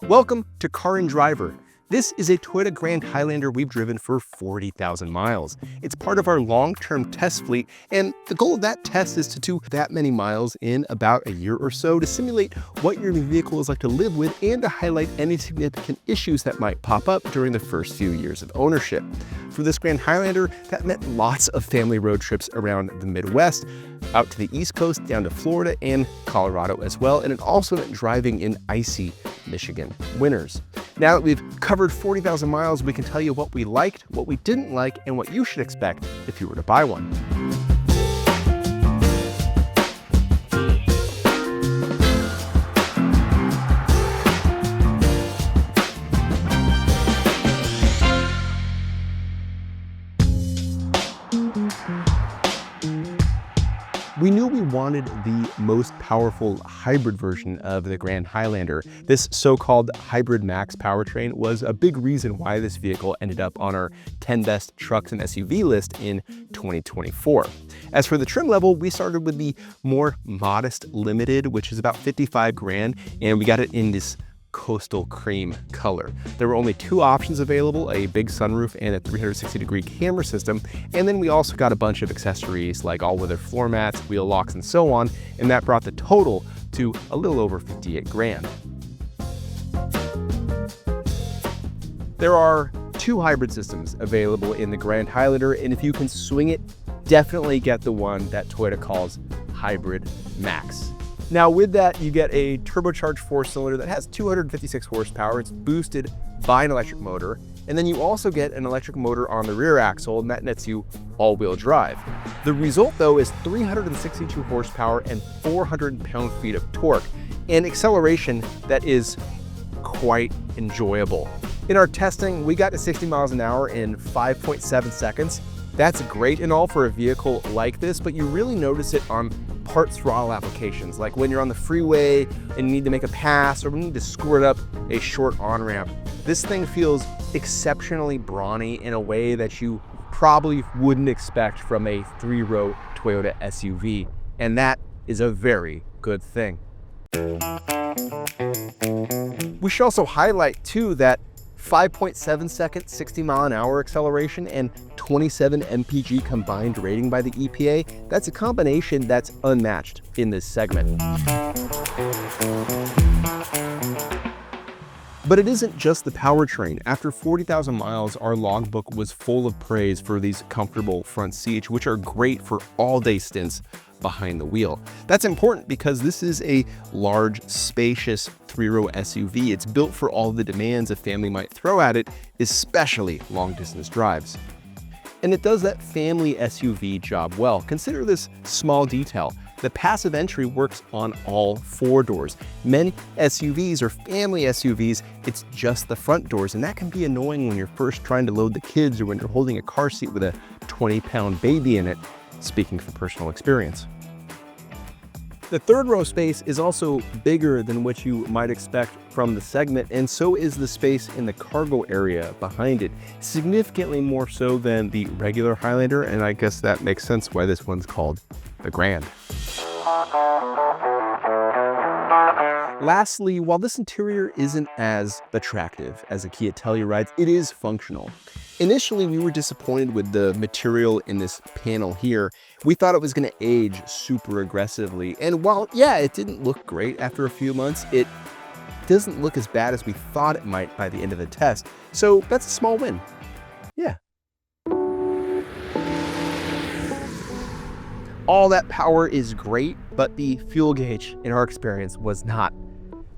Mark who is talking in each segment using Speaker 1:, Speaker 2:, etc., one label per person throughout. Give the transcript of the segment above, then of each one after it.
Speaker 1: Welcome to Car and Driver. This is a Toyota Grand Highlander we've driven for 40,000 miles. It's part of our long-term test fleet, and the goal of that test is to do that many miles in about a year or so to simulate what your new vehicle is like to live with and to highlight any significant issues that might pop up during the first few years of ownership. For this Grand Highlander, that meant lots of family road trips around the Midwest, out to the East Coast, down to Florida and Colorado as well, and it also meant driving in icy Michigan winters. Now that we've covered 40,000 miles, we can tell you what we liked, what we didn't like, and what you should expect if you were to buy one. We knew we wanted the most powerful hybrid version of the Grand Highlander. This so-called Hybrid Max powertrain was a big reason why this vehicle ended up on our 10 best trucks and SUV list in 2024. As for the trim level, we started with the more modest Limited, which is about 55 grand, and we got it in this coastal cream color. There were only two options available, a big sunroof and a 360-degree camera system, and then we also got a bunch of accessories like all-weather floor mats, wheel locks, and so on, and that brought the total to a little over 58 grand. There are two hybrid systems available in the Grand Highlander, and if you can swing it, definitely get the one that Toyota calls Hybrid Max. Now with that, you get a turbocharged four-cylinder that has 256 horsepower. It's boosted by an electric motor. And then you also get an electric motor on the rear axle, and that nets you all-wheel drive. The result, though, is 362 horsepower and 400 pound-feet of torque, and acceleration that is quite enjoyable. In our testing, we got to 60 miles an hour in 5.7 seconds. That's great and all for a vehicle like this, but you really notice it on part throttle applications, like when you're on the freeway and you need to make a pass or we need to squirt up a short on-ramp. This thing feels exceptionally brawny in a way that you probably wouldn't expect from a three-row Toyota SUV, and that is a very good thing. We should also highlight too that 5.7 second 60 mile an hour acceleration and 27 mpg combined rating by the EPA, that's a combination that's unmatched in this segment. But it isn't just the powertrain. After 40,000 miles, our logbook was full of praise for these comfortable front seats, which are great for all-day stints behind the wheel. That's important because this is a large, spacious three-row SUV. It's built for all the demands a family might throw at it, especially long-distance drives. And it does that family SUV job well. Consider this small detail. The passive entry works on all four doors. Many SUVs or family SUVs, it's just the front doors, and that can be annoying when you're first trying to load the kids or when you're holding a car seat with a 20-pound baby in it, speaking from personal experience. The third row space is also bigger than what you might expect from the segment, and so is the space in the cargo area behind it, significantly more so than the regular Highlander, and I guess that makes sense why this one's called the Grand. Lastly, while this interior isn't as attractive as a Kia Telluride, it is functional. Initially, we were disappointed with the material in this panel here. We thought it was going to age super aggressively, and while, yeah, it didn't look great after a few months, it doesn't look as bad as we thought it might by the end of the test, so that's a small win. Yeah. All that power is great, but the fuel gauge, in our experience, was not.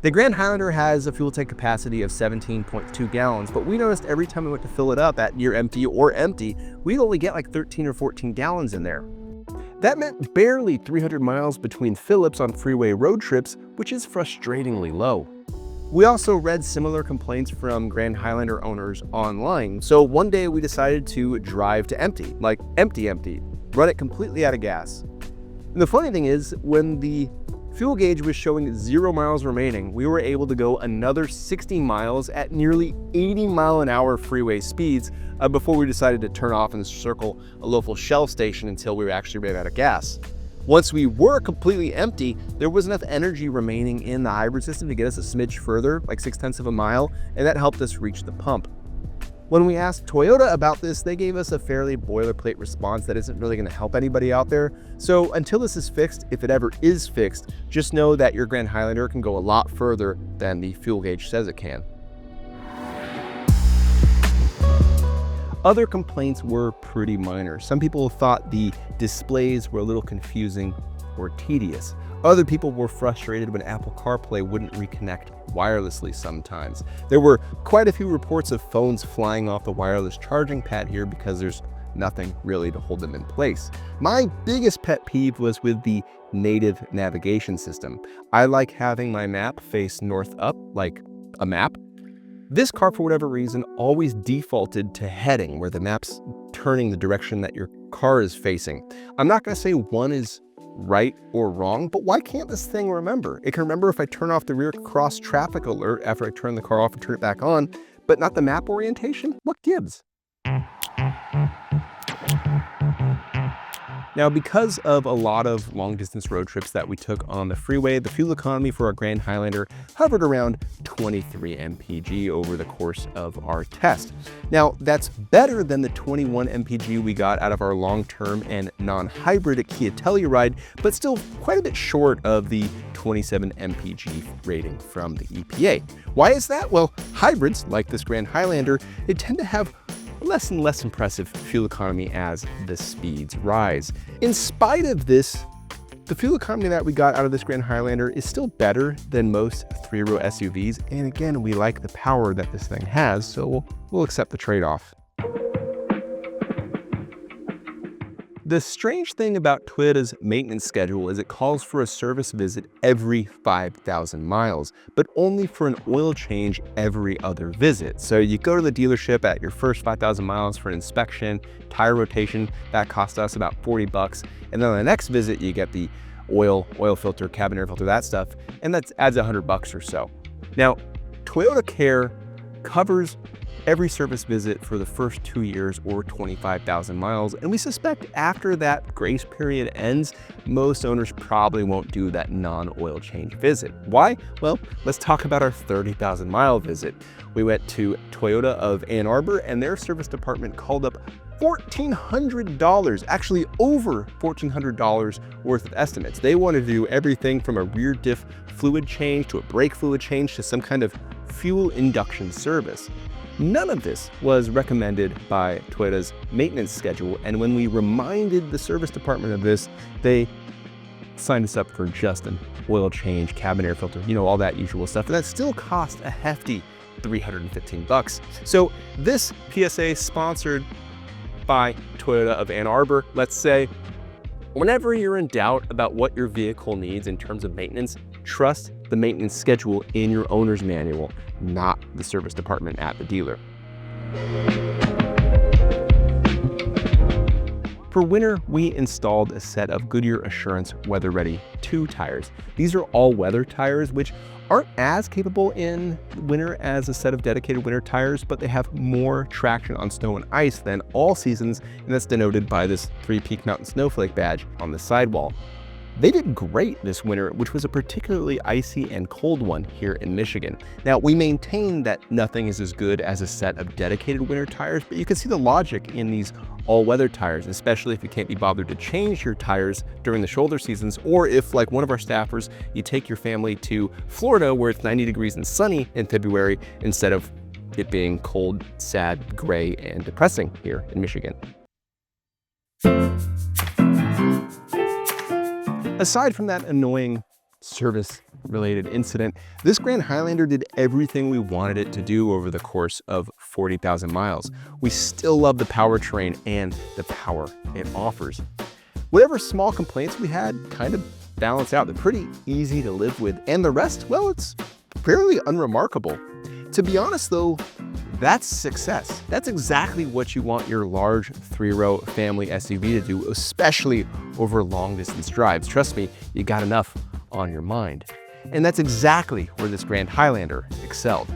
Speaker 1: The Grand Highlander has a fuel tank capacity of 17.2 gallons, but we noticed every time we went to fill it up at near empty or empty, we'd only get like 13 or 14 gallons in there. That meant barely 300 miles between fill-ups on freeway road trips, which is frustratingly low. We also read similar complaints from Grand Highlander owners online, so one day we decided to drive to empty, like empty, run it completely out of gas. And the funny thing is, when the fuel gauge was showing 0 miles remaining, we were able to go another 60 miles at nearly 80 mile an hour freeway speeds before we decided to turn off and circle a local Shell station until we were actually ran out of gas. Once we were completely empty, there was enough energy remaining in the hybrid system to get us a smidge further, like 0.6 of a mile, and that helped us reach the pump. When we asked Toyota about this, they gave us a fairly boilerplate response that isn't really going to help anybody out there. So until this is fixed, if it ever is fixed, just know that your Grand Highlander can go a lot further than the fuel gauge says it can. Other complaints were pretty minor. Some people thought the displays were a little confusing or tedious. Other people were frustrated when Apple CarPlay wouldn't reconnect wirelessly sometimes. There were quite a few reports of phones flying off the wireless charging pad here because there's nothing really to hold them in place. My biggest pet peeve was with the native navigation system. I like having my map face north up like a map. This car, for whatever reason, always defaulted to heading, where the map's turning the direction that your car is facing. I'm not going to say one is right or wrong, but why can't this thing remember? It can remember if I turn off the rear cross traffic alert after I turn the car off and turn it back on, but not the map orientation? What gives? Now, because of a lot of long distance road trips that we took on the freeway, the fuel economy for our Grand Highlander hovered around 23 mpg over the course of our test. Now, that's better than the 21 mpg we got out of our long-term and non-hybrid Kia Telluride, but still quite a bit short of the 27 mpg rating from the EPA. Why is that? Well, hybrids, like this Grand Highlander, they tend to have less and less impressive fuel economy as the speeds rise. In spite of this, the fuel economy that we got out of this Grand Highlander is still better than most three-row SUVs, and again, we like the power that this thing has, so we'll accept the trade-off. The strange thing about Toyota's maintenance schedule is it calls for a service visit every 5,000 miles, but only for an oil change every other visit. So you go to the dealership at your first 5,000 miles for an inspection, tire rotation, that cost us about 40 bucks. And then on the next visit, you get the oil filter, cabin air filter, that stuff, and that adds 100 bucks or so. Now, Toyota Care covers every service visit for the first 2 years or 25,000 miles. And we suspect after that grace period ends, most owners probably won't do that non-oil change visit. Why? Well, let's talk about our 30,000 mile visit. We went to Toyota of Ann Arbor, and their service department called up $1,400, actually over $1,400 worth of estimates. They want to do everything from a rear diff fluid change to a brake fluid change to some kind of fuel induction service. None of this was recommended by Toyota's maintenance schedule, and when we reminded the service department of this, they signed us up for just an oil change, cabin air filter, all that usual stuff, and that still cost a hefty 315 bucks. So this PSA sponsored by Toyota of Ann Arbor. Let's say, whenever you're in doubt about what your vehicle needs in terms of maintenance, trust the maintenance schedule in your owner's manual, not the service department at the dealer. For winter, we installed a set of Goodyear Assurance Weather Ready 2 tires. These are all-weather tires, which aren't as capable in winter as a set of dedicated winter tires, but they have more traction on snow and ice than all seasons, and that's denoted by this 3 Peak Mountain Snowflake badge on the sidewall. They did great this winter, which was a particularly icy and cold one here in Michigan. Now, we maintain that nothing is as good as a set of dedicated winter tires, but you can see the logic in these all-weather tires, especially if you can't be bothered to change your tires during the shoulder seasons, or if, like one of our staffers, you take your family to Florida where it's 90 degrees and sunny in February instead of it being cold, sad, gray, and depressing here in Michigan. Aside from that annoying service-related incident, this Grand Highlander did everything we wanted it to do over the course of 40,000 miles. We still love the powertrain and the power it offers. Whatever small complaints we had kind of balance out. They're pretty easy to live with, and the rest, well, it's fairly unremarkable. To be honest though, that's success. That's exactly what you want your large 3-row family SUV to do, especially over long distance drives. Trust me, you got enough on your mind. And that's exactly where this Grand Highlander excelled.